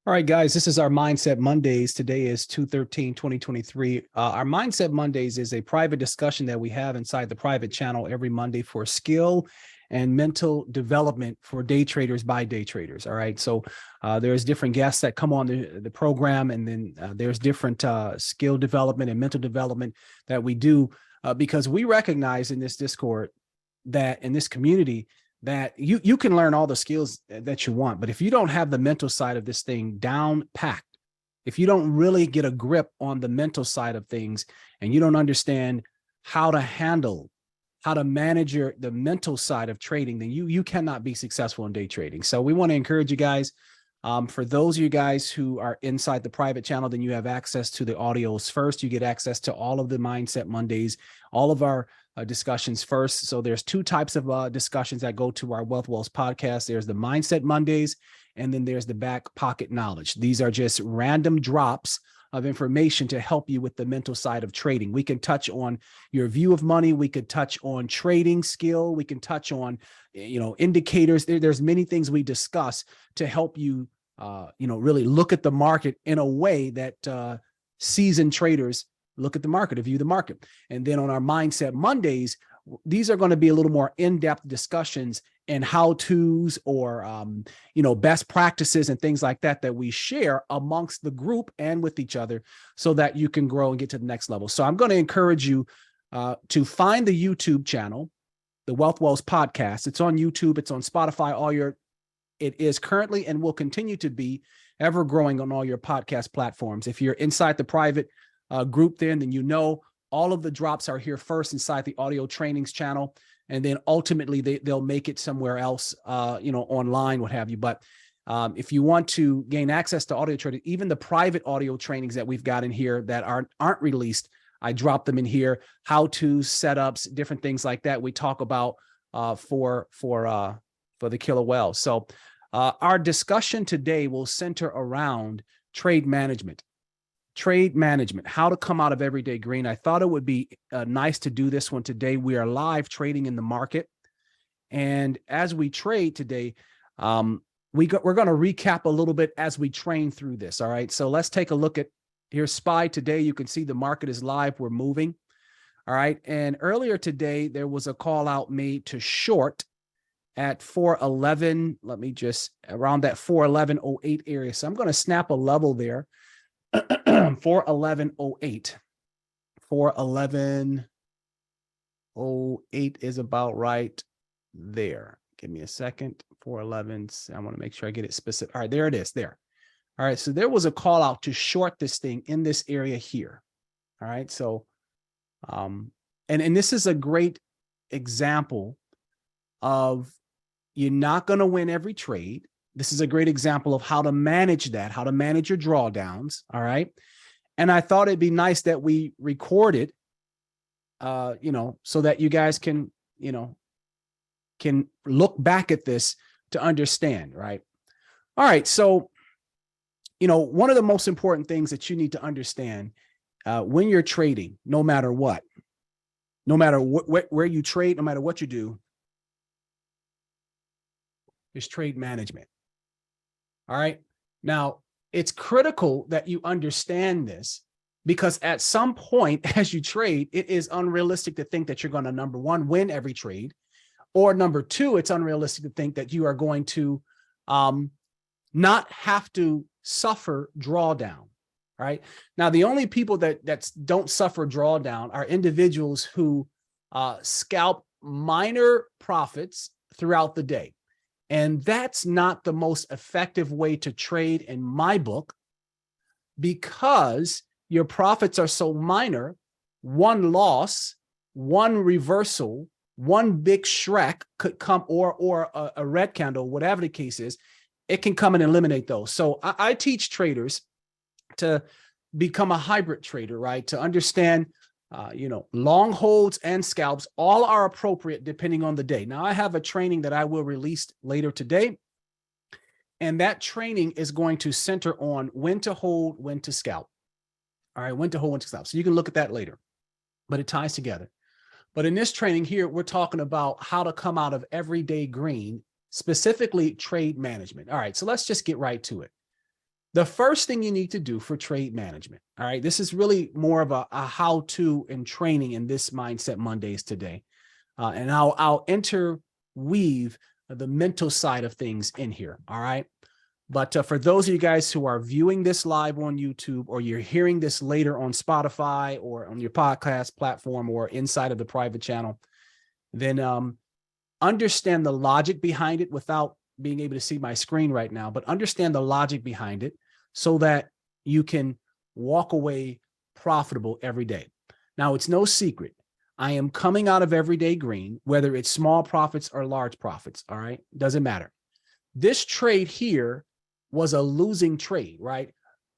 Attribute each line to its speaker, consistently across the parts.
Speaker 1: All right, guys, this is our Mindset Mondays. Today is 2/13/2023. Our Mindset Mondays is a private discussion that we have inside the private channel every Monday for skill and mental development for day traders by day traders. All right, so there's different guests that come on the program, and then there's different skill development and mental development that we do because we recognize in this Discord that in this community that you can learn all the skills that you want, but if you don't have the mental side of this thing down packed, if you don't really get a grip on the mental side of things, and you don't understand how to handle, how to manage the mental side of trading, then you cannot be successful in day trading. So we want to encourage you guys. For those of you guys who are inside the private channel, then you have access to the audios first. You get access to all of the Mindset Mondays, all of our discussions first. So there's two types of discussions that go to our Wealth Wells podcast. There's the Mindset Mondays, and then there's the Back Pocket Knowledge. These are just random drops of information to help you with the mental side of trading. We can touch on your view of money. We could touch on trading skill. We can touch on, indicators. There's many things we discuss to help you, really look at the market in a way that seasoned traders look at the market, to view the market. And then on our Mindset Mondays, these are going to be a little more in-depth discussions and how-tos or, best practices and things like that we share amongst the group and with each other so that you can grow and get to the next level. So I'm going to encourage you to find the YouTube channel, the Wealth Wells podcast. It's on YouTube. It's on Spotify. It is currently and will continue to be ever growing on all your podcast platforms. If you're inside the private group then all of the drops are here first inside the audio trainings channel. And then ultimately they'll make it somewhere else, online, what have you. But if you want to gain access to audio trading, even the private audio trainings that we've got in here that aren't released, I drop them in here, how-to setups, different things like that we talk about for the killer whales. So our discussion today will center around trade management. Trade management, how to come out of everyday green. I thought it would be nice to do this one today. We are live trading in the market. And as we trade today, we're going to recap a little bit as we train through this. All right. So let's take a look at here's SPY today. You can see the market is live. We're moving. All right. And earlier today, there was a call out made to short at 411. Let me just around that 411.08 area. So I'm going to snap a level there. 411.08. 411.08 is about right there. Give me a second. 411. I want to make sure I get it specific. All right, there it is. There. All right. So there was a call out to short this thing in this area here. All right. So, and this is a great example of you're not going to win every trade. This is a great example of how to manage that, how to manage your drawdowns. All right. And I thought it'd be nice that we record it, so that you guys can look back at this to understand. Right. All right. So, one of the most important things that you need to understand when you're trading, no matter what, no matter where you trade, no matter what you do, is trade management. All right. Now, it's critical that you understand this because at some point as you trade, it is unrealistic to think that you're going to, number one, win every trade, or number two, it's unrealistic to think that you are going to not have to suffer drawdown. Right. Now, the only people that don't suffer drawdown are individuals who scalp minor profits throughout the day. And that's not the most effective way to trade in my book, because your profits are so minor. One loss, one reversal, one big Shrek could come, or a red candle, whatever the case is, it can come and eliminate those. So I teach traders to become a hybrid trader, right? To understand long holds and scalps, all are appropriate depending on the day. Now, I have a training that I will release later today, and that training is going to center on when to hold, when to scalp. All right, when to hold, when to scalp. So you can look at that later, but it ties together. But in this training here, we're talking about how to come out of everyday green, specifically trade management. All right, so let's just get right to it. The first thing you need to do for trade management, all right, this is really more of a how-to and training in this Mindset Mondays today. And I'll interweave the mental side of things in here, all right? But for those of you guys who are viewing this live on YouTube, or you're hearing this later on Spotify or on your podcast platform or inside of the private channel, then understand the logic behind it without being able to see my screen right now, but understand the logic behind it so that you can walk away profitable every day. Now, it's no secret. I am coming out of everyday green, whether it's small profits or large profits, all right? Doesn't matter. This trade here was a losing trade, right?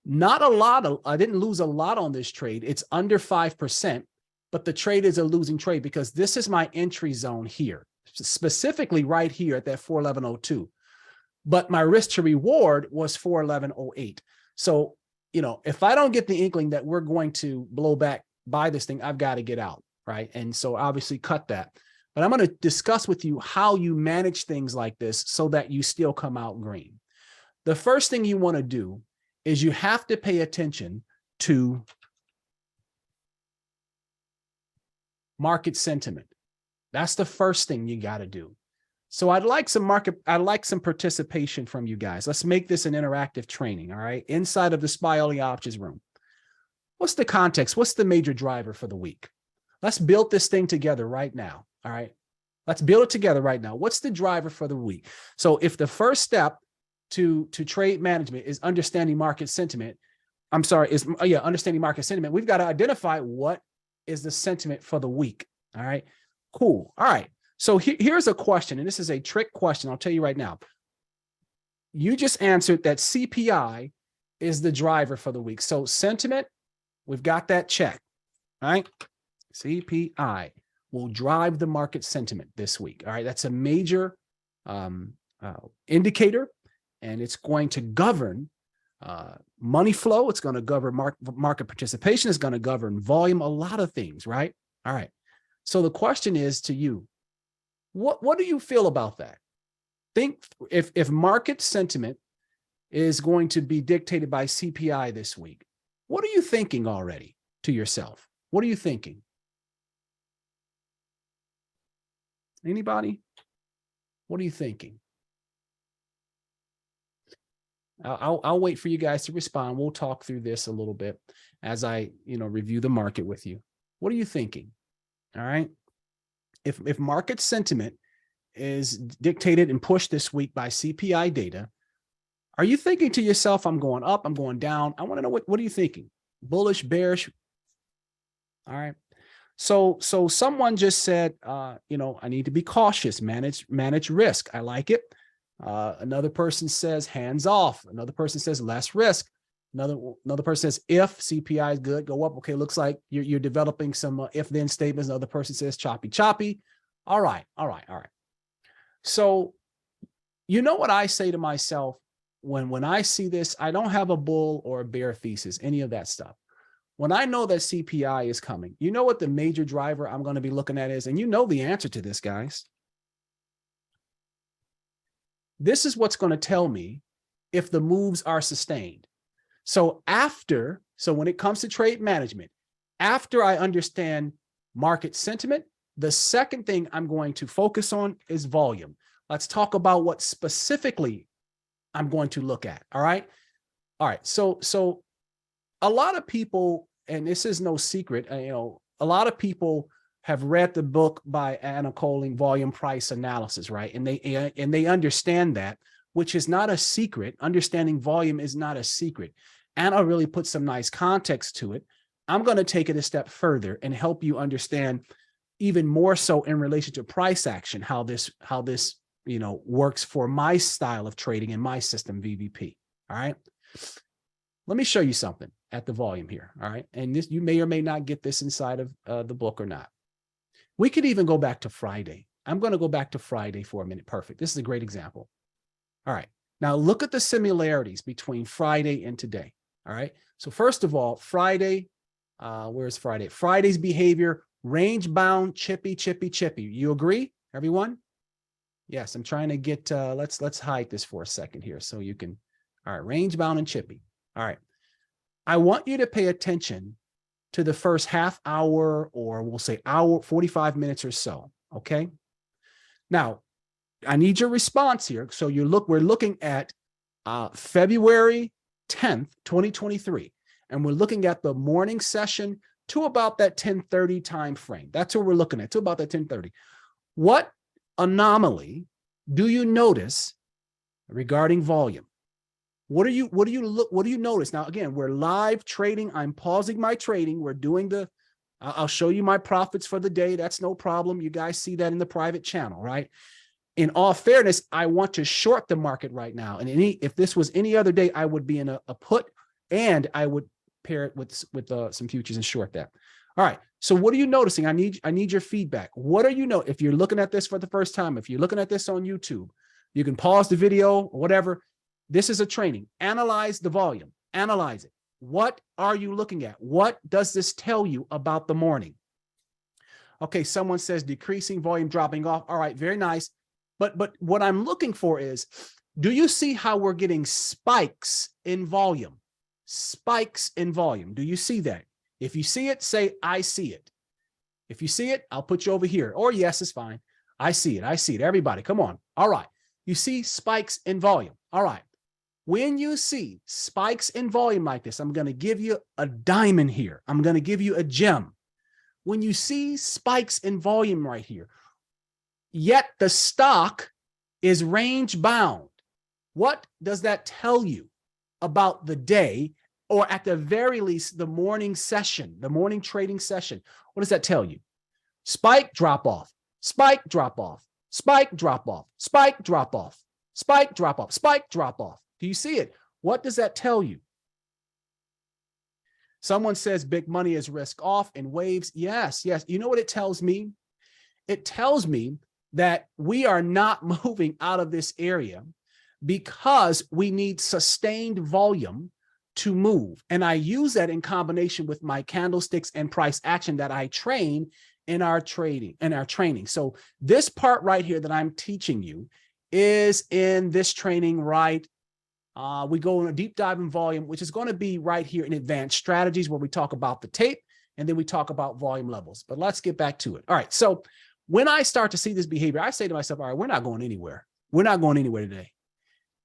Speaker 1: Not a lot I didn't lose a lot on this trade. It's under 5%, but the trade is a losing trade because this is my entry zone here, specifically right here at that 411.02. But my risk to reward was 411.08. So, if I don't get the inkling that we're going to blow back by this thing, I've got to get out, right? And so obviously cut that. But I'm going to discuss with you how you manage things like this so that you still come out green. The first thing you want to do is you have to pay attention to market sentiment. That's the first thing you got to do. So I'd like some participation from you guys. Let's make this an interactive training, all right? Inside of the SPY Only Options room. What's the context? What's the major driver for the week? Let's build this thing together right now, all right? Let's build it together right now. What's the driver for the week? So if the first step to trade management is understanding market sentiment, understanding market sentiment, we've got to identify what is the sentiment for the week, all right? Cool, all right. So here's a question, and this is a trick question. I'll tell you right now. You just answered that CPI is the driver for the week. So sentiment, we've got that check, all right? CPI will drive the market sentiment this week, all right? That's a major indicator, and it's going to govern money flow. It's going to govern market participation. It's going to govern volume, a lot of things, right? All right. So the question is to you, what do you feel about that? Think if market sentiment is going to be dictated by CPI this week, what are you thinking already to yourself? What are you thinking? Anybody? What are you thinking? I'll wait for you guys to respond. We'll talk through this a little bit as I, review the market with you. What are you thinking? All right. If market sentiment is dictated and pushed this week by CPI data, are you thinking to yourself, I'm going up, I'm going down? I want to know what are you thinking? Bullish, bearish? All right. So someone just said, I need to be cautious, manage risk. I like it. Another person says hands off. Another person says less risk. Another person says if CPI is good, go up. Okay, looks like you're developing some if-then statements. Another person says choppy. All right. So you know what I say to myself when I see this? I don't have a bull or a bear thesis, any of that stuff. When I know that CPI is coming, you know what the major driver I'm going to be looking at is, and you know the answer to this, guys. This is what's going to tell me if the moves are sustained. So when it comes to trade management, after I understand market sentiment, the second thing I'm going to focus on is volume. Let's talk about what specifically I'm going to look at. All right. So a lot of people, and this is no secret, a lot of people have read the book by Anna Coling, Volume Price Analysis, right? And they understand that, which is not a secret. Understanding volume is not a secret. Anna really put some nice context to it. I'm going to take it a step further and help you understand even more so in relation to price action, how this works for my style of trading and my system, VVP. All right. Let me show you something at the volume here. All right. And this, you may or may not get this inside of the book or not. We could even go back to Friday. I'm going to go back to Friday for a minute. Perfect. This is a great example. All right. Now look at the similarities between Friday and today. All right. So first of all, Friday, where's Friday? Friday's behavior, range bound, chippy. You agree, everyone? Yes, I'm trying to get, let's hide this for a second here so you can All right, range bound and chippy. All right. I want you to pay attention to the first half hour, or we'll say hour, 45 minutes or so. Okay. Now, I need your response here. So we're looking at February 10th, 2023, and we're looking at the morning session to about that 10:30 time frame. That's what we're looking at, to about that 10:30. What anomaly do you notice regarding volume? What do you notice? Now, again, we're live trading. I'm pausing my trading. We're doing I'll show you my profits for the day. That's no problem. You guys see that in the private channel, right? In all fairness, I want to short the market right now. And if this was any other day, I would be in a put, and I would pair it with some futures and short that. All right. So what are you noticing? I need your feedback. What are you know? If you're looking at this for the first time, if you're looking at this on YouTube, you can pause the video or whatever. This is a training. Analyze the volume. Analyze it. What are you looking at? What does this tell you about the morning? Okay, someone says decreasing volume, dropping off. All right, very nice. But what I'm looking for is, do you see how we're getting spikes in volume? Spikes in volume. Do you see that? If you see it, say, I see it. If you see it, I'll put you over here. Or yes, it's fine. I see it. I see it. Everybody, come on. All right. You see spikes in volume. All right. When you see spikes in volume like this, I'm going to give you a diamond here. I'm going to give you a gem. When you see spikes in volume right here, yet the stock is range bound, what does that tell you about the day, or at the very least, the morning session, the morning trading session? What does that tell you? Spike, drop off, spike, drop off, spike, drop off, spike, drop off, spike, drop off, spike, drop off. Do you see it? What does that tell you? Someone says big money is risk off in waves. Yes, yes. You know what it tells me? It tells me that we are not moving out of this area because we need sustained volume to move. And I use that in combination with my candlesticks and price action that I train in our training. So this part right here that I'm teaching you is in this training, right? We go in a deep dive in volume, which is going to be right here in advanced strategies, where we talk about the tape and then we talk about volume levels. But let's get back to it. All right. So when I start to see this behavior, I say to myself, all right, we're not going anywhere. We're not going anywhere today.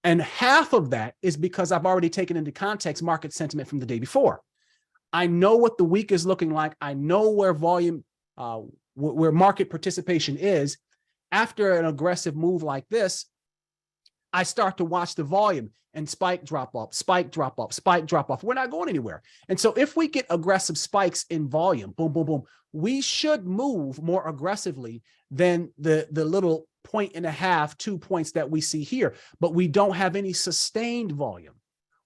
Speaker 1: And half of that is because I've already taken into context market sentiment from the day before. I know what the week is looking like. I know where volume, where market participation is. After an aggressive move like this, I start to watch the volume and spike, drop off, spike, drop off, spike, drop off. We're not going anywhere. And so if we get aggressive spikes in volume, boom, boom, boom, we should move more aggressively than the little 1.5, 2 points that we see here. But we don't have any sustained volume,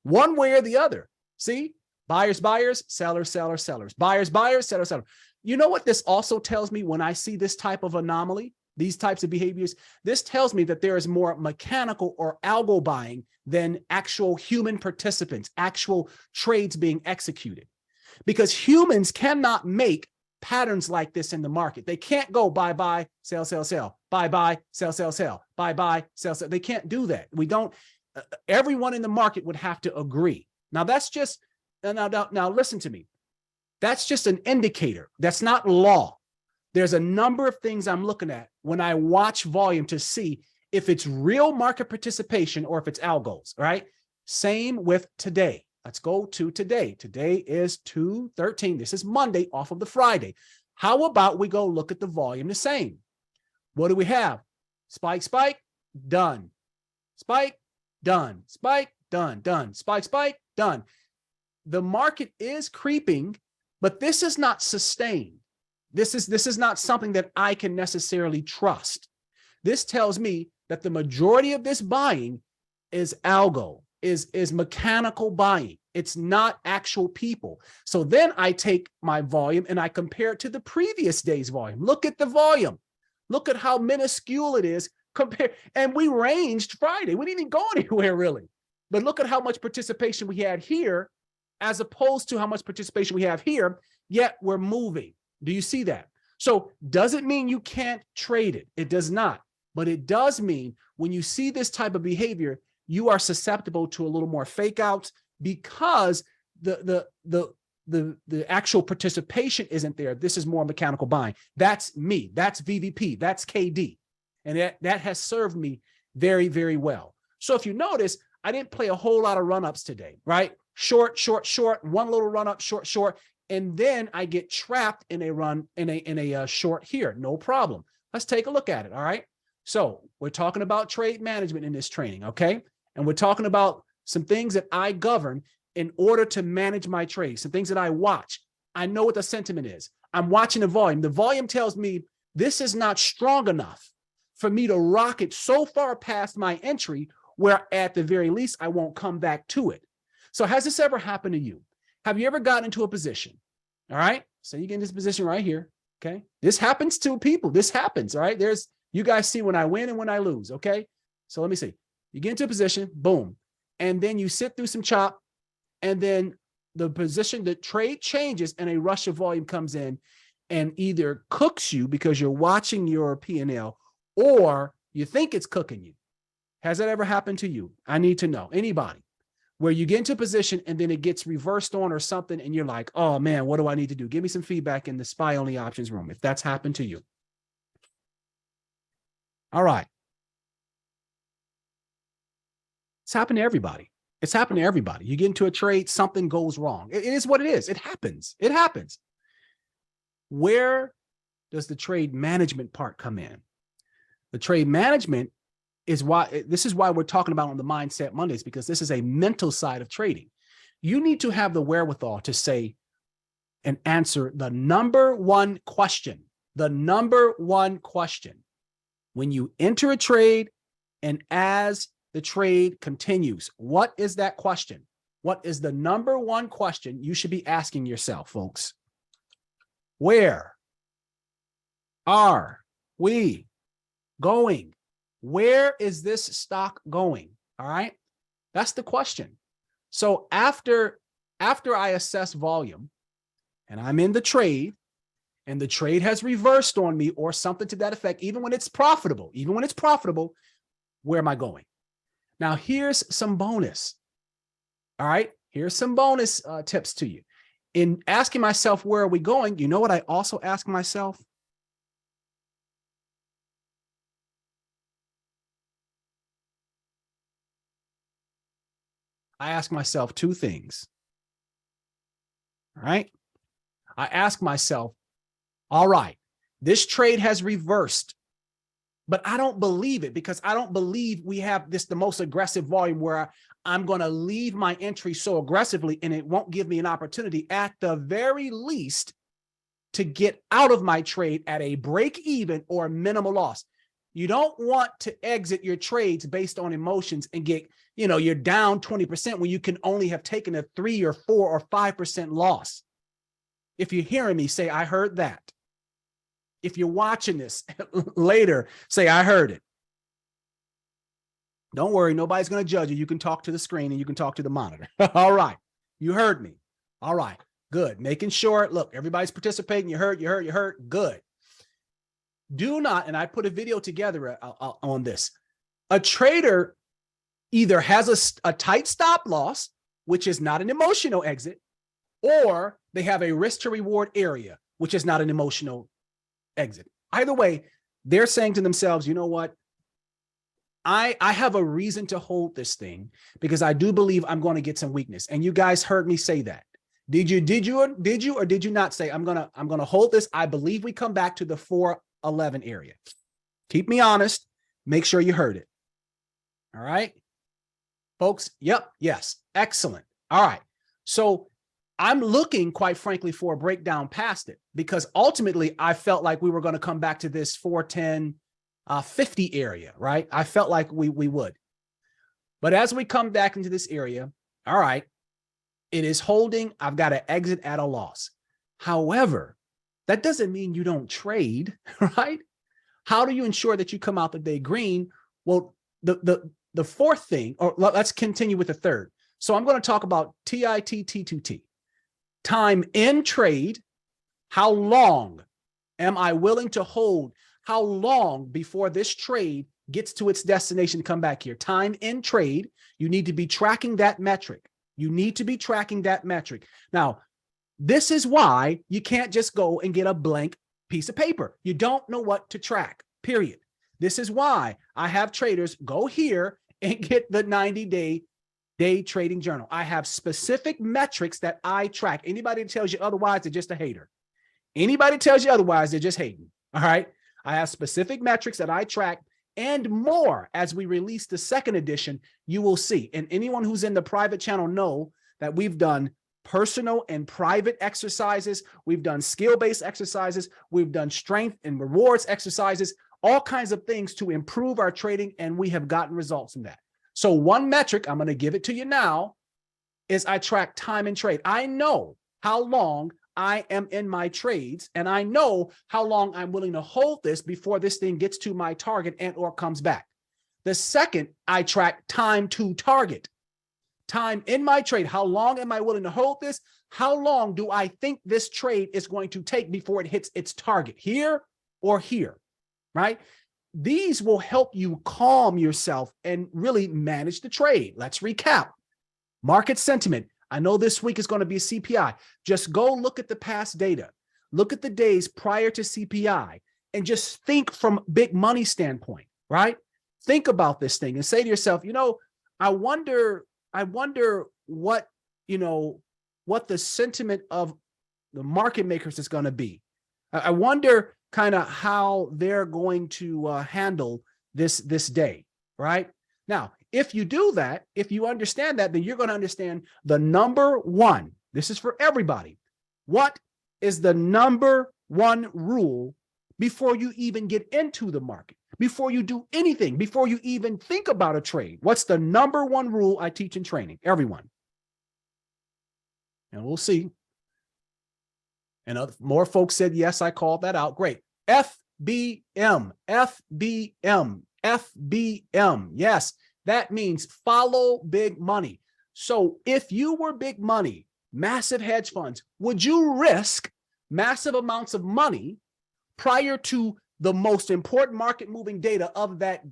Speaker 1: one way or the other. See, buyers, buyers, sellers, sellers, sellers, buyers, buyers, sellers, sellers. You know what this also tells me when I see this type of anomaly? These types of behaviors, this tells me that there is more mechanical or algo buying than actual human participants, actual trades being executed. Because humans cannot make patterns like this in the market. They can't go buy, buy, sell, sell, sell, buy, buy, sell, sell, sell, buy, buy, sell, sell. They can't do that. We don't, everyone in the market would have to agree. Now that's just, now listen to me. That's just an indicator. That's not law. There's a number of things I'm looking at when I watch volume to see if it's real market participation or if it's algos, right? Same with today. Let's go to today. Today is 2/13. This is Monday off of the Friday. How about we go look at the volume the same? What do we have? Spike, spike, done. Spike, done. Spike, done, done. Spike, spike, done. The market is creeping, but this is not sustained. This is not something that I can necessarily trust. This tells me that the majority of this buying is algo, is mechanical buying. It's not actual people. So then I take my volume and I compare it to the previous day's volume. Look at the volume. Look at how minuscule it is compared. And we ranged Friday. We didn't even go anywhere really. But look at how much participation we had here as opposed to how much participation we have here, yet we're moving. Do you see that? So does it mean you can't trade it? It does not. But it does mean when you see this type of behavior, you are susceptible to a little more fake outs because the actual participation isn't there. This is more mechanical buying. That's me. That's VVP. That's KD. And that has served me very, very well. So if you notice, I didn't play a whole lot of run-ups today, right? Short, short, short, one little run-up, short, short, and then I get trapped in a run, in a short here. No problem. Let's take a look at it, all right? So we're talking about trade management in this training, okay? And we're talking about some things that I govern in order to manage my trades, some things that I watch. I know what the sentiment is. I'm watching the volume. The volume tells me this is not strong enough for me to rocket so far past my entry where at the very least, I won't come back to it. So has this ever happened to you? Have you ever gotten into a position? All right. So you get in this position right here. Okay. This happens to people. This happens. All right. You guys see when I win and when I lose. Okay. So let me see. You get into a position, boom. And then you sit through some chop. And then the position, the trade changes and a rush of volume comes in and either cooks you because you're watching your P&L or you think it's cooking you. Has that ever happened to you? I need to know. Anybody where you get into a position and then it gets reversed on or something and you're like, oh man, what do I need to do? Give me some feedback in the SPY only options room if that's happened to you. All right. It's happened to everybody. It's happened to everybody. You get into a trade, something goes wrong. It is what it is. It happens. It happens. Where does the trade management part come in? The trade management is why we're talking about on the Mindset Mondays, because this is a mental side of trading. You need to have the wherewithal to say and answer the number one question. The number one question when you enter a trade and as the trade continues. What is that question? What is the number one question you should be asking yourself, folks? Where are we going? Where is this stock going? All right. That's the question. So after I assess volume and I'm in the trade and the trade has reversed on me or something to that effect, even when it's profitable, where am I going? Now, here's some bonus. All right. Here's some bonus tips to you. In asking myself, where are we going? You know what I also ask myself? I ask myself two things. All right. I ask myself, all right, this trade has reversed, but I don't believe it because I don't believe we have the most aggressive volume where I'm going to leave my entry so aggressively and it won't give me an opportunity at the very least to get out of my trade at a break even or minimal loss. You don't want to exit your trades based on emotions and get, you're down 20% when you can only have taken a 3 or 4 or 5% loss. If you're hearing me, say, I heard that. If you're watching this later, say, I heard it. Don't worry. Nobody's going to judge you. You can talk to the screen and you can talk to the monitor. All right. You heard me. All right. Good. Making sure, look, everybody's participating. You heard. Good. Do not, and I put a video together on this. A trader either has a tight stop loss, which is not an emotional exit, or they have a risk to reward area, which is not an emotional exit. Either way, they're saying to themselves, you know what? I have a reason to hold this thing because I do believe I'm going to get some weakness. And you guys heard me say that. Did you or did you not say, I'm going to hold this? I believe we come back to the 411 area. Keep me honest. Make sure you heard it. All right, folks. Yep. Yes. Excellent. All right. So I'm looking, quite frankly, for a breakdown past it because ultimately I felt like we were going to come back to this 410, 50 area, right? I felt like we would. But as we come back into this area, all right, it is holding. I've got to exit at a loss. However, that doesn't mean you don't trade, right? How do you ensure that you come out the day green? Well, the fourth thing, or let's continue with the third. So I'm going to talk about TIT-T2T. Time in trade. How long am I willing to hold? How long before this trade gets to its destination, come back here. Time in trade, you need to be tracking that metric. You need to be tracking that metric. Now, this is why you can't just go and get a blank piece of paper. You don't know what to track, period. This is why I have traders go here and get the 90-day day trading journal. I have specific metrics that I track. Anybody that tells you otherwise, they're just a hater. Anybody tells you otherwise, they're just hating. All right. I have specific metrics that I track and more. As we release the second edition, you will see. And anyone who's in the private channel know that we've done personal and private exercises. We've done skill-based exercises. We've done strength and rewards exercises, all kinds of things to improve our trading. And we have gotten results from that. So one metric, I'm going to give it to you now, is I track time in trade. I know how long I am in my trades, and I know how long I'm willing to hold this before this thing gets to my target and or comes back. The second, I track time to target. Time in my trade. How long am I willing to hold this? How long do I think this trade is going to take before it hits its target, here or here, right? These will help you calm yourself and really manage the trade. Let's recap. Market sentiment. I know this week is going to be a CPI. Just go look at the past data. Look at the days prior to CPI and just think from big money standpoint, right? Think about this thing and say to yourself, you know, I wonder what, you know, what the sentiment of the market makers is going to be. I wonder kind of how they're going to handle this day, right? Now, if you do that, if you understand that, then you're going to understand the number one. This is for everybody. What is the number one rule before you even get into the market, before you do anything, before you even think about a trade? What's the number one rule I teach in training? Everyone. And we'll see. And more folks said, yes, I called that out. Great. FBM, FBM, FBM. Yes, that means follow big money. So if you were big money, massive hedge funds, would you risk massive amounts of money prior to the most important market moving data of that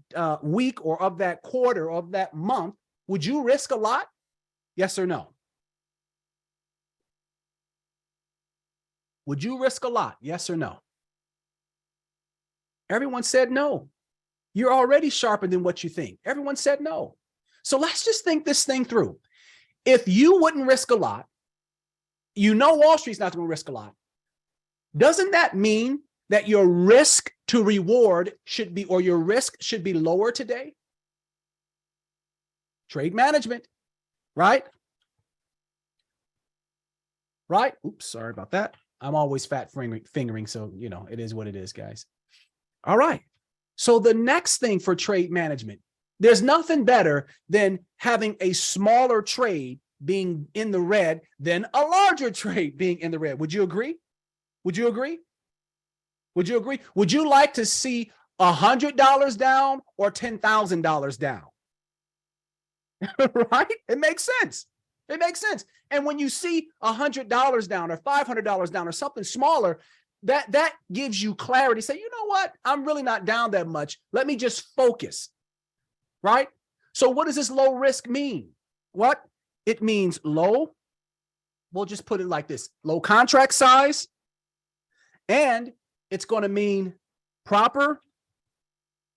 Speaker 1: week or of that quarter or of that month? Would you risk a lot? Yes or no? Would you risk a lot? Yes or no? Everyone said no. You're already sharper than what you think. Everyone said no. So let's just think this thing through. If you wouldn't risk a lot, you know Wall Street's not going to risk a lot. Doesn't that mean that your risk to reward should be, or your risk should be lower today? Trade management, right? Right? Oops, sorry about that. I'm always fat fingering, so, you know, it is what it is, guys. All right. So the next thing for trade management, there's nothing better than having a smaller trade being in the red than a larger trade being in the red. Would you agree? Would you agree? Would you agree? Would you like to see $100 down or $10,000 down? Right? It makes sense. It makes sense. And when you see $100 down or $500 down or something smaller, that gives you clarity. Say, you know what? I'm really not down that much. Let me just focus, right? So what does this low risk mean? What? It means low, we'll just put it like this, low contract size, and it's going to mean proper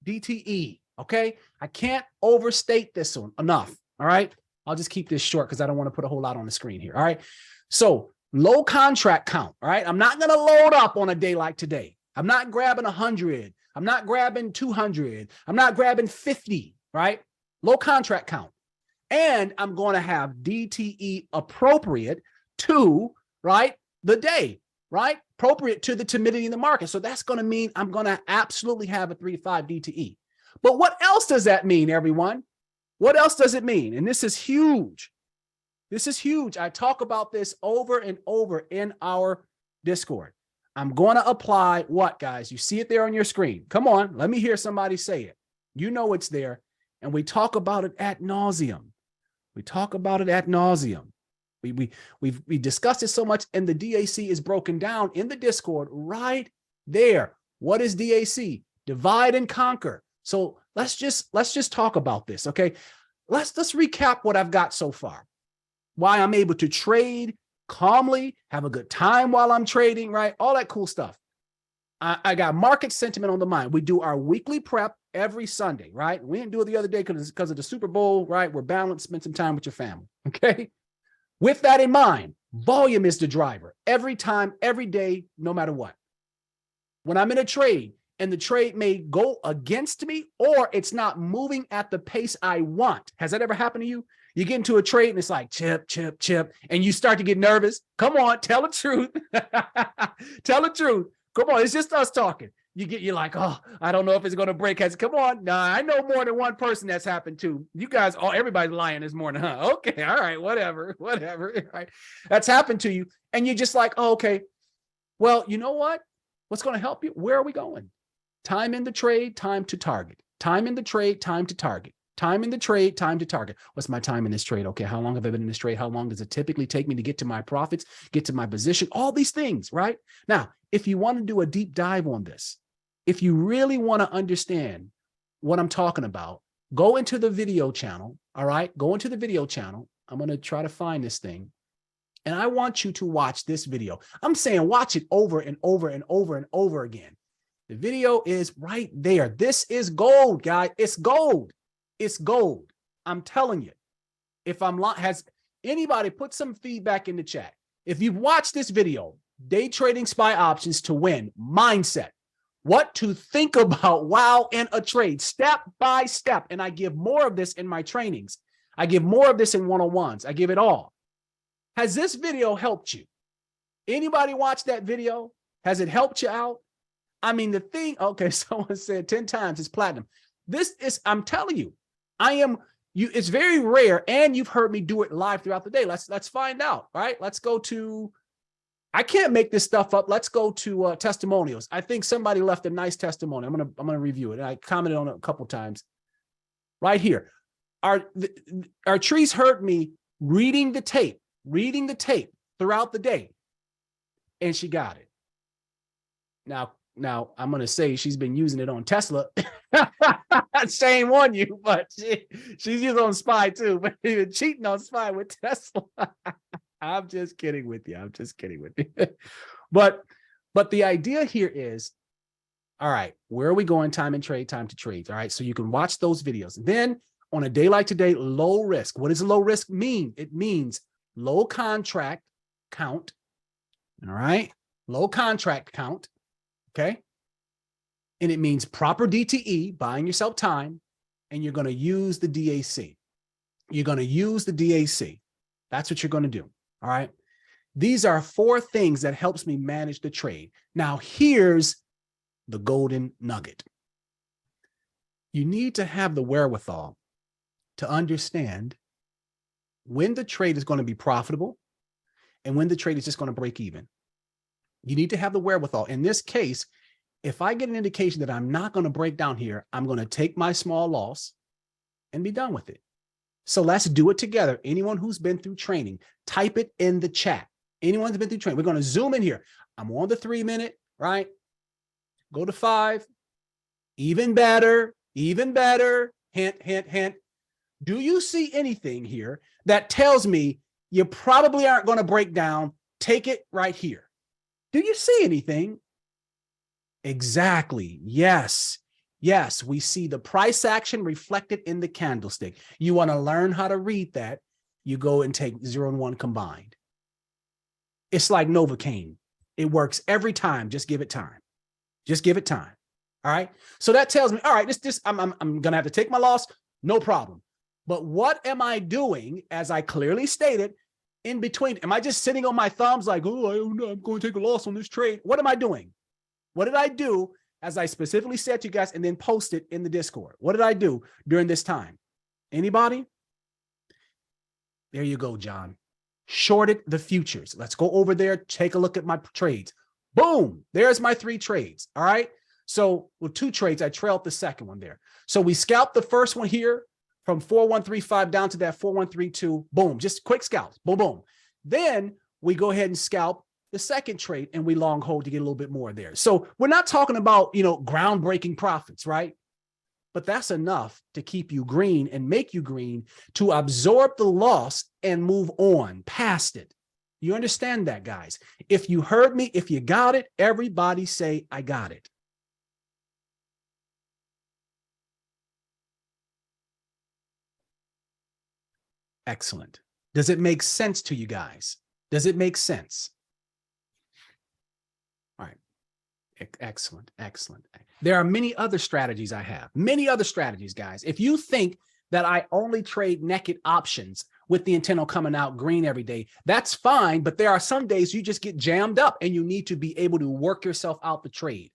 Speaker 1: DTE, okay? I can't overstate this one enough, all right? I'll just keep this short because I don't want to put a whole lot on the screen here, all right? So low contract count, all right? I'm not going to load up on a day like today. I'm not grabbing 100. I'm not grabbing 200. I'm not grabbing 50, right? Low contract count. And I'm going to have DTE appropriate to, right, the day, right? Appropriate to the timidity in the market. So that's going to mean I'm going to absolutely have a 3 to 5 DTE. But what else does that mean, everyone? What else does it mean? And this is huge. This is huge. I talk about this over and over in our Discord. I'm going to apply what, guys? You see it there on your screen. Come on, let me hear somebody say it. You know it's there. And we talk about it ad nauseum. We talk about it ad nauseum. We discussed it so much, and the DAC is broken down in the Discord right there. What is DAC? Divide and conquer. So let's just talk about this. Okay. Let's recap what I've got so far. Why I'm able to trade calmly, have a good time while I'm trading, right? All that cool stuff. I got market sentiment on the mind. We do our weekly prep every Sunday, right? We didn't do it the other day because of the Super Bowl, right? We're balanced, spend some time with your family, okay? With that in mind, volume is the driver every time, every day, no matter what. When I'm in a trade and the trade may go against me or it's not moving at the pace I want. Has that ever happened to you? You get into a trade and it's like chip, chip, chip, and you start to get nervous. Come on, tell the truth. Tell the truth. Come on, it's just us talking. You're like, oh, I don't know if it's going to break. Come on. Nah, I know more than one person that's happened to. You guys, everybody's lying this morning, huh? Okay, all right, whatever. All right. That's happened to you. And you're just like, oh, okay. Well, you know what? What's going to help you? Where are we going? Time in the trade, time to target. Time in the trade, time to target. Time in the trade, time to target. What's my time in this trade? Okay, how long have I been in this trade? How long does it typically take me to get to my profits, get to my position? All these things, right? Now, if you want to do a deep dive on this, if you really want to understand what I'm talking about, go into the video channel, all right? Go into the video channel. I'm going to try to find this thing. And I want you to watch this video. I'm saying watch it over and over and over and over again. The video is right there. This is gold, guys. It's gold. It's gold. I'm telling you. If I'm has anybody put some feedback in the chat? If you've watched this video, day trading SPY options to win mindset, what to think about while in a trade, step by step. And I give more of this in my trainings. I give more of this in one-on-ones. I give it all. Has this video helped you? Anybody watch that video? Has it helped you out? I mean, the thing, okay, someone said 10 times it's platinum. This is, I'm telling you, it's very rare. And you've heard me do it live throughout the day. Let's find out, right? Let's go to, I can't make this stuff up. Let's go to testimonials. I think somebody left a nice testimony. I'm going to review it. I commented on it a couple times right here. Our trees heard me reading the tape throughout the day. And she got it. Now I'm going to say she's been using it on Tesla. Shame on you, but she's using on SPY too, but even cheating on SPY with Tesla. I'm just kidding with you. But the idea here is, all right, where are we going? Time and trade, time to trade. All right. So you can watch those videos. Then on a day like today, low risk. What does low risk mean? It means low contract count. All right. Low contract count. Okay. And it means proper DTE, buying yourself time, and you're going to use the DAC. You're going to use the DAC. That's what you're going to do. All right. These are 4 things that helps me manage the trade. Now, here's the golden nugget. You need to have the wherewithal to understand when the trade is going to be profitable and when the trade is just going to break even. You need to have the wherewithal. In this case, if I get an indication that I'm not going to break down here, I'm going to take my small loss and be done with it. So let's do it together. Anyone who's been through training, type it in the chat. Anyone who's been through training, we're going to zoom in here. I'm on the 3-minute, right? Go to 5. Even better, hint, hint, hint. Do you see anything here that tells me you probably aren't going to break down? Take it right here. Do you see anything? Exactly. Yes. Yes. We see the price action reflected in the candlestick. You want to learn how to read that. You go and take 0 and 1 combined. It's like Novocaine. It works every time. Just give it time. Just give it time. All right. So that tells me, all right, I'm going to have to take my loss. No problem. But what am I doing, as I clearly stated, in between? Am I just sitting on my thumbs like, oh, I'm going to take a loss on this trade? What am I doing? What did I do, as I specifically said to you guys, and then post it in the Discord? What did I do during this time? Anybody? There you go, John. Shorted the futures. Let's go over there, take a look at my trades. Boom, there's my 3 trades, all right? So with 2 trades, I trailed the second one there. So we scalped the first one here from 4135 down to that 4132. Boom, just quick scalps. Boom, boom. Then we go ahead and scalp the second trade and we long hold to get a little bit more there. So we're not talking about, groundbreaking profits, right? but that's enough to keep you green and make you green to absorb the loss and move on past it. You understand that, guys? If you heard me, if you got it, everybody say, I got it. Excellent. Does it make sense to you guys? Does it make sense? All right. Excellent. Excellent. There are many other strategies I have. Many other strategies, guys. If you think that I only trade naked options with the intent of coming out green every day, that's fine. But there are some days you just get jammed up and you need to be able to work yourself out the trade.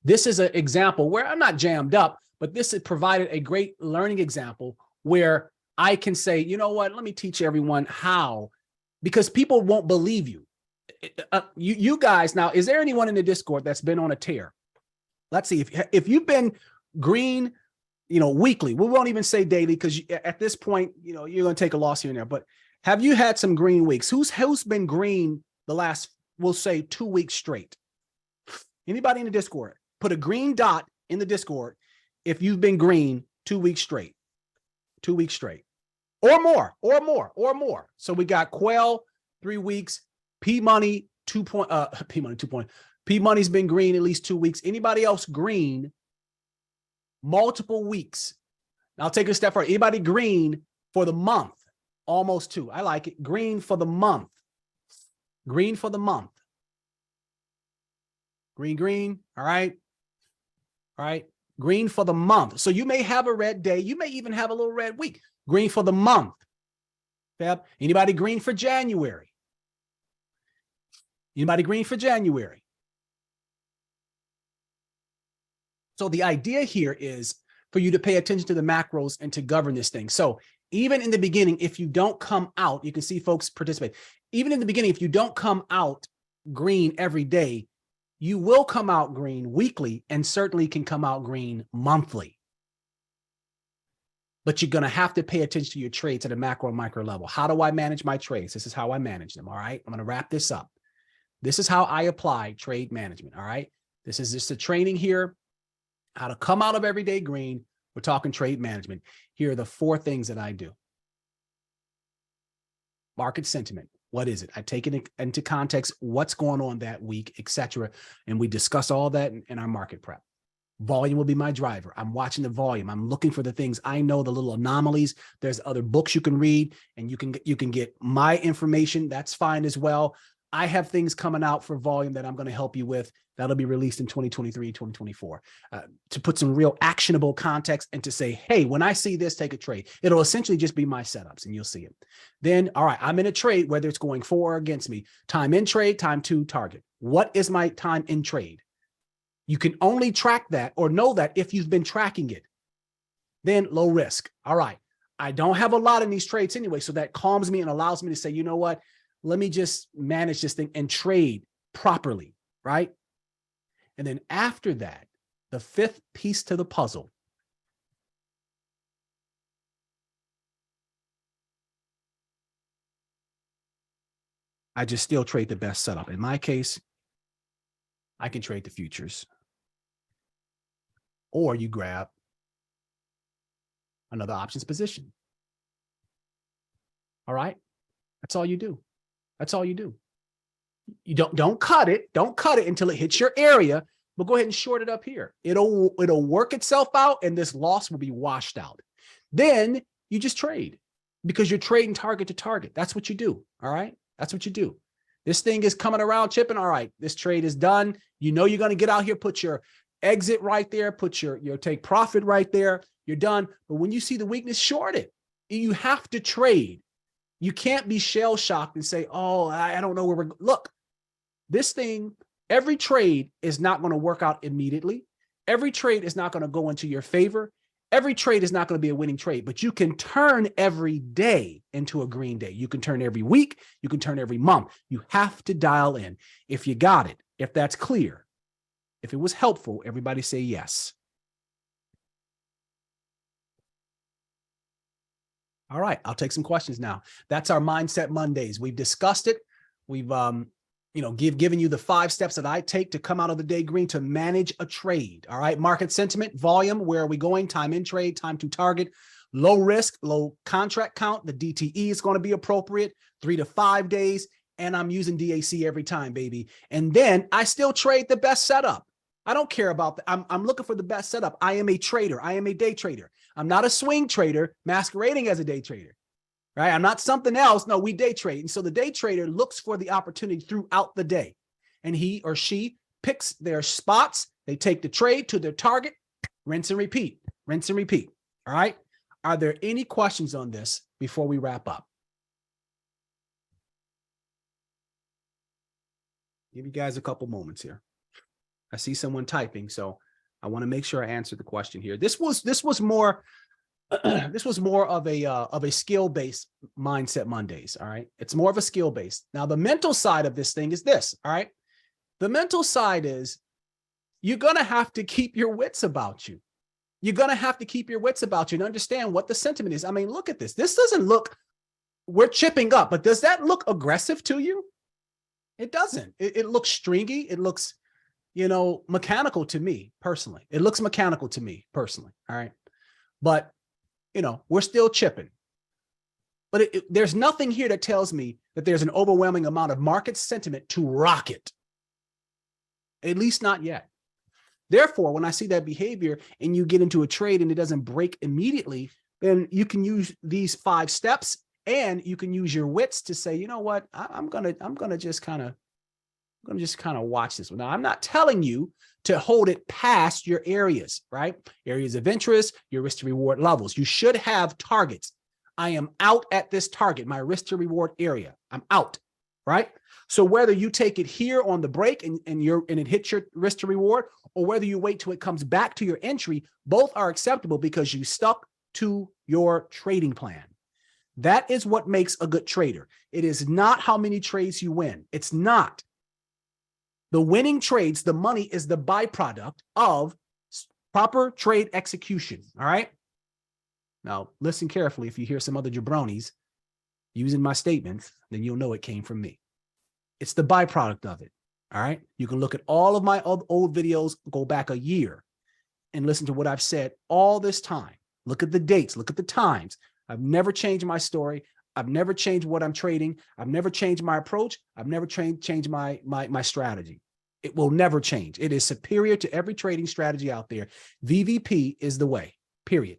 Speaker 1: This is an example where I'm not jammed up, but this has provided a great learning example where I can say, you know what, let me teach everyone how, because people won't believe you. You guys, now, is there anyone in the Discord that's been on a tear? Let's see, if you've been green, weekly, we won't even say daily, because at this point, you're going to take a loss here and there, but have you had some green weeks? Who's been green the last, we'll say 2 weeks straight? Anybody in the Discord? Put a green dot in the Discord if you've been green 2 weeks straight. 2 weeks straight. Or more. So we got Quell 3 weeks, P Money 2 point, P Money 2 point. P Money's been green at least 2 weeks. Anybody else green multiple weeks? Now I'll take it a step further. Anybody green for the month? Almost 2. I like it. Green for the month. Green for the month. Green. All right. Green for the month. So you may have a red day. You may even have a little red week. Green for the month. Fab. Anybody green for January? Anybody green for January? So the idea here is for you to pay attention to the macros and to govern this thing. So even in the beginning, if you don't come out, you can see folks participate. Even in the beginning, if you don't come out green every day, you will come out green weekly and certainly can come out green monthly. But you're going to have to pay attention to your trades at a macro and micro level. How do I manage my trades? This is how I manage them. All right. I'm going to wrap this up. This is how I apply trade management. All right. This is just a training here. How to come out of everyday green. We're talking trade management. Here are the 4 things that I do. Market sentiment. What is it? I take it into context, what's going on that week, etc. And we discuss all that in our market prep. Volume will be my driver. I'm watching the volume. I'm looking for the things I know, the little anomalies. There's other books you can read, and you can get my information. That's fine as well. I have things coming out for volume that I'm going to help you with. That'll be released in 2023, 2024, to put some real actionable context and to say, hey, when I see this, take a trade. It'll essentially just be my setups and you'll see it. Then, all right, I'm in a trade, whether it's going for or against me. Time in trade, time to target. What is my time in trade? You can only track that or know that if you've been tracking it. Then low risk. All right, I don't have a lot in these trades anyway, so that calms me and allows me to say, you know what? Let me just manage this thing and trade properly, right? And then after that, the 5th piece to the puzzle, I just still trade the best setup. In my case, I can trade the futures. Or you grab another options position. All right? That's all you do. That's all you do. You don't cut it. Don't cut it until it hits your area, but go ahead and short it up here. It'll work itself out and this loss will be washed out. Then you just trade because you're trading target to target. That's what you do. All right. That's what you do. This thing is coming around chipping. All right. This trade is done. You know, you're going to get out here, put your exit right there, put your take profit right there. You're done. But when you see the weakness, short it. You have to trade. You can't be shell shocked and say, oh, I don't know where we're, look, this thing, every trade is not going to work out immediately. Every trade is not going to go into your favor. Every trade is not going to be a winning trade, but you can turn every day into a green day. You can turn every week. You can turn every month. You have to dial in. If you got it, if that's clear, if it was helpful, everybody say yes. All right, I'll take some questions now. That's our Mindset Mondays. We've discussed it. We've giving you the 5 steps that I take to come out of the day green to manage a trade. All right. Market sentiment, volume, where are we going? Time in trade, time to target, low risk, low contract count. The DTE is going to be appropriate, 3 to 5 days. And I'm using DAC every time, baby. And then I still trade the best setup. I don't care about that. I'm looking for the best setup. I am a trader. I am a day trader. I'm not a swing trader masquerading as a day trader. Right? I'm not something else. No, we day trade. And so the day trader looks for the opportunity throughout the day. And he or she picks their spots. They take the trade to their target, rinse and repeat, rinse and repeat. All right. Are there any questions on this before we wrap up? Give you guys a couple moments here. I see someone typing, so I want to make sure I answer the question here. This was more of a skill-based mindset Mondays. All right. It's more of a skill-based. Now, the mental side of this thing is this. All right. The mental side is you're going to have to keep your wits about you. You're going to have to keep your wits about you and understand what the sentiment is. I mean, look at this. This doesn't look, we're chipping up, but does that look aggressive to you? It doesn't. It looks stringy. It looks, mechanical to me personally. It looks mechanical to me personally. All right. But, we're still chipping. But there's nothing here that tells me that there's an overwhelming amount of market sentiment to rock it. At least not yet. Therefore, when I see that behavior and you get into a trade and it doesn't break immediately, then you can use these 5 steps and you can use your wits to say, you know what, I'm gonna just kind of watch this one. Now, I'm not telling you to hold it past your areas, right? Areas of interest, your risk to reward levels. You should have targets. I am out at this target, my risk to reward area. I'm out, right? So whether you take it here on the break and it hits your risk to reward, or whether you wait till it comes back to your entry, both are acceptable because you stuck to your trading plan. That is what makes a good trader. It is not how many trades you win. It's not. The winning trades, the money is the byproduct of proper trade execution. All right. Now, listen carefully. If you hear some other jabronis using my statements, then you'll know it came from me. It's the byproduct of it. All right. You can look at all of my old videos, go back a year and listen to what I've said all this time. Look at the dates, look at the times. I've never changed my story. I've never changed what I'm trading. I've never changed my approach. I've never changed my strategy. It will never change. It is superior to every trading strategy out there. VVP is the way, period.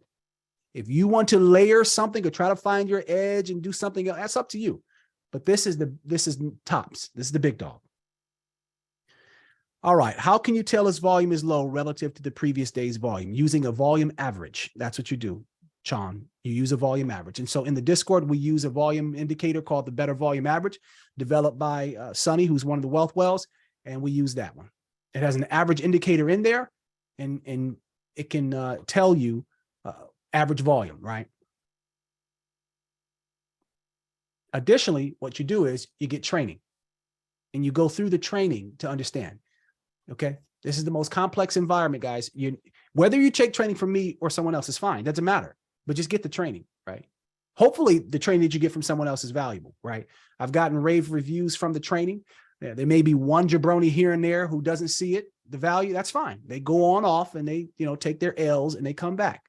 Speaker 1: If you want to layer something or try to find your edge and do something else, that's up to you. But this is tops. This is the big dog. All right. How can you tell its volume is low relative to the previous day's volume? Using a volume average. That's what you do, Sean. You use a volume average. And so in the Discord, we use a volume indicator called the Better Volume Average, developed by Sonny, who's one of the Wealth Wells. And we use that one. It has an average indicator in there, and it can tell you average volume, right? Additionally, what you do is you get training, and you go through the training to understand. Okay, this is the most complex environment, guys. Whether you take training from me or someone else is fine. Doesn't matter, but just get the training, right? Hopefully, the training that you get from someone else is valuable, right? I've gotten rave reviews from the training. Yeah, there may be one jabroni here and there who doesn't see it, the value, that's fine. They go on off and they, take their L's and they come back.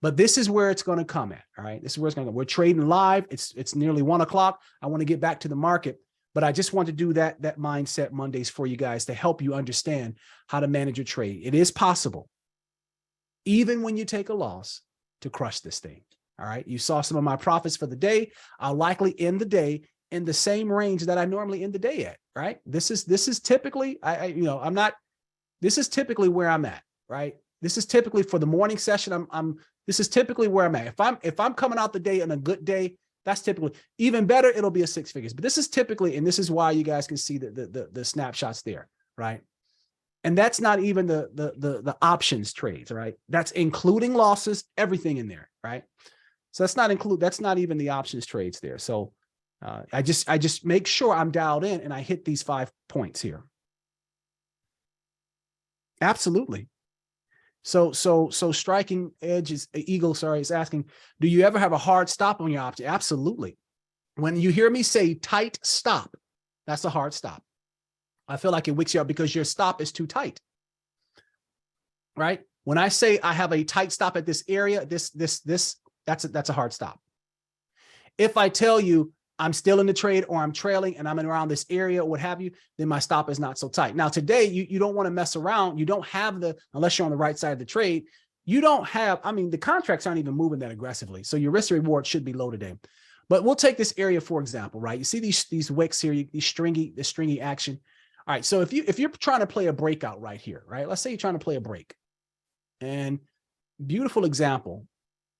Speaker 1: But this is where it's going to come at. All right. This is where it's going to go. We're trading live. It's nearly 1 o'clock. I want to get back to the market, but I just want to do that mindset Mondays for you guys to help you understand how to manage your trade. It is possible, even when you take a loss, to crush this thing. All right. You saw some of my profits for the day. I'll likely end the day in the same range that I normally end the day at, right? This is typically, this is typically where I'm at, right? This is typically for the morning session. This is typically where I'm at. If I'm coming out the day on a good day, that's typically even better. It'll be a 6 figures, but this is typically, and this is why you guys can see the snapshots there, right? And that's not even the options trades, right? That's including losses, everything in there, right? So that's not even the options trades there. So I just make sure I'm dialed in and I hit these 5 points here. Absolutely. So Striking Edge is asking, do you ever have a hard stop on your option? Absolutely. When you hear me say tight stop, That's a hard stop. I feel like it wicks you up because your stop is too tight, right? When I say I have a tight stop at this area, that's a hard stop. If I tell you I'm still in the trade or I'm trailing and I'm around this area or what have you, then my stop is not so tight. Now today, you don't want to mess around. You don't have unless you're on the right side of the trade, you don't have, I mean, the contracts aren't even moving that aggressively. So your risk to reward should be low today. But we'll take this area, for example, right? You see these wicks here, the stringy action. All right, so if you're trying to play a breakout right here, right? Let's say you're trying to play a break. And beautiful example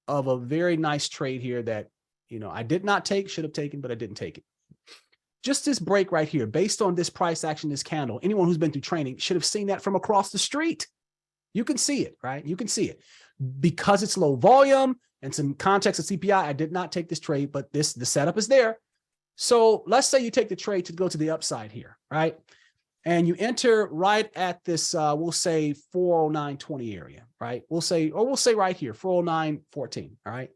Speaker 1: of a very nice trade here that, I did not take, should have taken, but I didn't take it. Just this break right here, based on this price action, this candle, anyone who's been through training should have seen that from across the street. You can see it, right? You can see it. Because it's low volume and some context of CPI, I did not take this trade, but the setup is there. So let's say you take the trade to go to the upside here, right? And you enter right at this, we'll say 409.20 area, right? We'll say right here, 409.14, all right?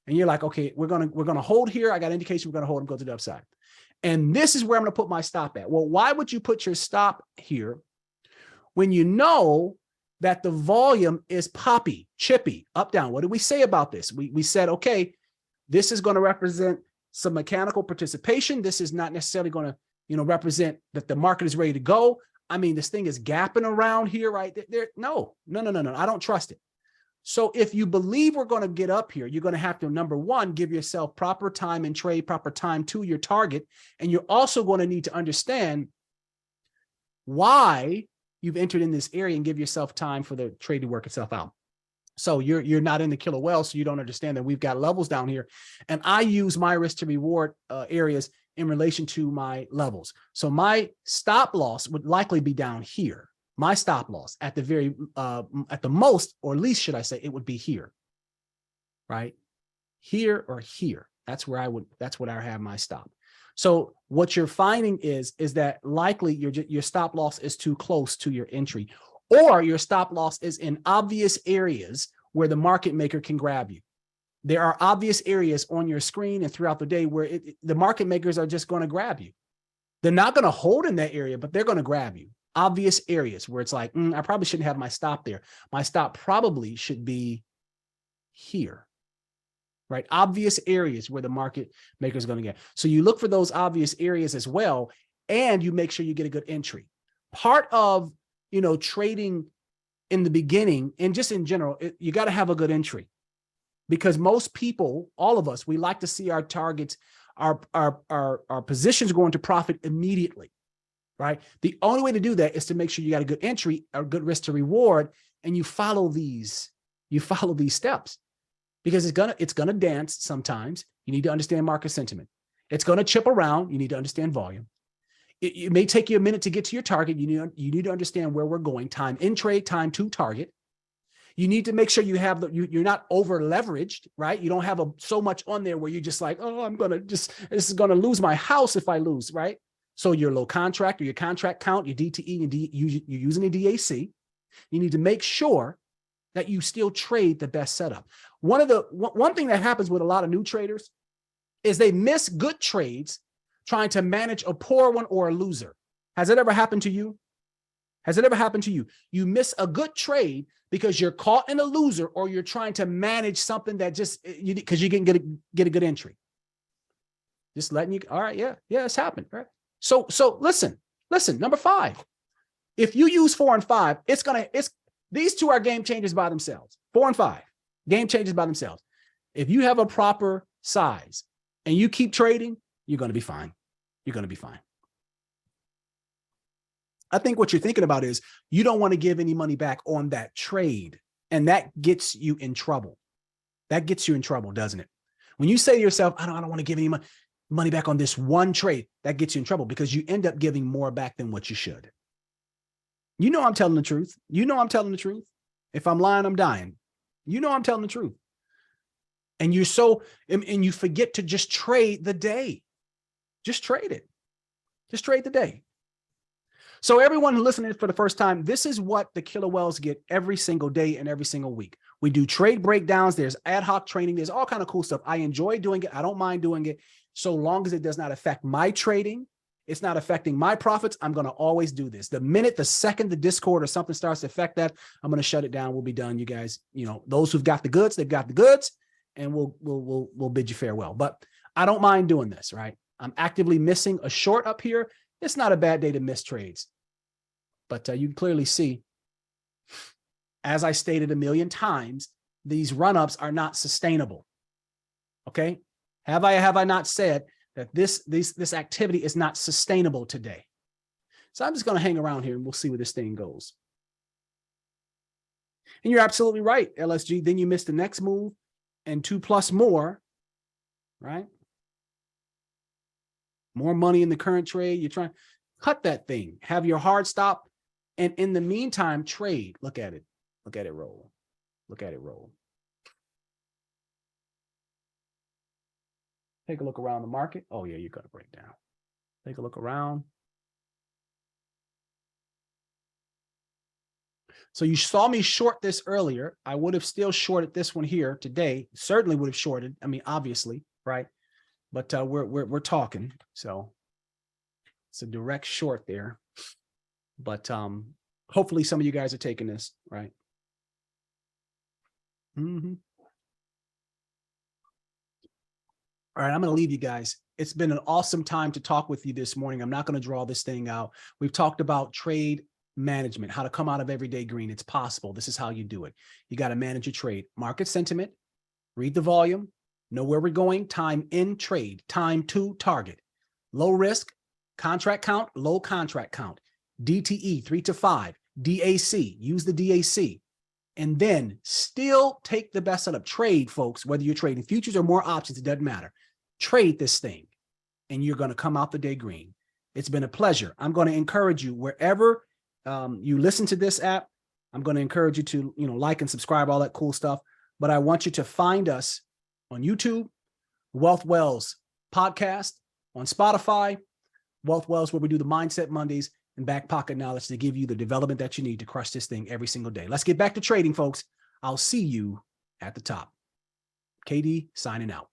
Speaker 1: And you're like, okay, we're gonna hold here. I got indication we're gonna hold and go to the upside. And this is where I'm gonna put my stop at. Well, why would you put your stop here when you know that the volume is poppy, chippy, up, down? What did we say about this? We said, okay, this is gonna represent some mechanical participation. This is not necessarily gonna represent that the market is ready to go. I mean, this thing is gapping around here, right there. No. I don't trust it. So if you believe we're going to get up here, you're going to have to, number one, give yourself proper time and trade, proper time to your target. And you're also going to need to understand why you've entered in this area and give yourself time for the trade to work itself out. So you're not in the killer well, so you don't understand that we've got levels down here. And I use my risk to reward areas in relation to my levels. So my stop loss would likely be down here. My stop loss at the most, or least, should I say, it would be here, right? Here or here. That's what I have my stop. So what you're finding is that likely your stop loss is too close to your entry, or your stop loss is in obvious areas where the market maker can grab you. There are obvious areas on your screen and throughout the day where the market makers are just going to grab you. They're not going to hold in that area, but they're going to grab you. Obvious areas where it's like, I probably shouldn't have my stop there. My stop probably should be here, right? Obvious areas where the market maker is going to get. So you look for those obvious areas as well, and you make sure you get a good entry. Part of, trading in the beginning and just in general, you got to have a good entry, because most people, all of us, we like to see our targets, our positions going to profit immediately. Right? The only way to do that is to make sure you got a good entry, or good risk to reward, and you follow these steps, because it's gonna dance sometimes. You need to understand market sentiment. It's gonna chip around. You need to understand volume. It may take you a minute to get to your target. You need to understand where we're going. Time in trade, time to target. You need to make sure you have you're not over leveraged, right? You don't have so much on there where you're just like, oh, this is gonna lose my house if I lose, right? So your low contract, or your contract count, your DTE, and you're using a DAC. You need to make sure that you still trade the best setup. One thing that happens with a lot of new traders is they miss good trades trying to manage a poor one or a loser. Has it ever happened to you? Has it ever happened to you? You miss a good trade because you're caught in a loser, or you're trying to manage something that because you can get a good entry. Just letting you, all right, yeah, it's happened, right? So listen, number 5, if you use 4 and 5, these two are game changers by themselves. 4 and 5, game changers by themselves. If you have a proper size and you keep trading, you're going to be fine. You're going to be fine. I think what you're thinking about is you don't want to give any money back on that trade, and that gets you in trouble. That gets you in trouble, doesn't it? When you say to yourself, I don't want to give any money back on this one trade, that gets you in trouble, because you end up giving more back than what you should. I'm telling the truth. I'm telling the truth. If I'm lying, I'm dying. I'm telling the truth. And you forget to just trade the day. Just trade it. Just trade the day. So everyone who listening for the first time, this is what the Killer Whales get every single day and every single week. We do trade breakdowns. There's ad hoc training. There's all kind of cool stuff. I enjoy doing it. I don't mind doing it, so long as it does not affect my trading It's not affecting my profits. I'm going to always do this. The second the Discord or something starts to affect that, I'm going to shut it down. We'll be done. You guys, those who've got the goods, they've got the goods, and we'll bid you farewell. But I don't mind doing this, right? I'm actively missing a short up here. It's not a bad day to miss trades. But you can clearly see, as I stated a million times, these run-ups are not sustainable. Okay? Have I not said that this activity is not sustainable today? So I'm just going to hang around here and we'll see where this thing goes. And you're absolutely right, LSG. Then you miss the next move and 2+ more, right? More money in the current trade. You're trying to cut that thing. Have your hard stop. And in the meantime, trade. Look at it. Look at it roll. Look at it roll. Take a look around the market. Oh, yeah, you're going to break down. Take a look around. So you saw me short this earlier. I would have still shorted this one here today. Certainly would have shorted. I mean, obviously, right? But we're talking. So it's a direct short there. But hopefully some of you guys are taking this, right? All right, I'm going to leave you guys. It's been an awesome time to talk with you this morning. I'm not going to draw this thing out. We've talked about trade management, how to come out of everyday green. It's possible. This is how you do it. You got to manage your trade. Market sentiment, read the volume, know where we're going, time in trade, time to target, low risk, contract count, low contract count, DTE 3 to 5, DAC, use the DAC. And then still take the best out of trade, folks, whether you're trading futures or more options, it doesn't matter. Trade this thing and you're going to come out the day green. It's been a pleasure. I'm going to encourage you wherever you listen to this app. I'm going to encourage you to, like and subscribe, all that cool stuff. But I want you to find us on YouTube, Wealth Wells podcast, on Spotify, Wealth Wells, where we do the Mindset Mondays and Back Pocket Knowledge to give you the development that you need to crush this thing every single day. Let's get back to trading, folks. I'll see you at the top. KD signing out.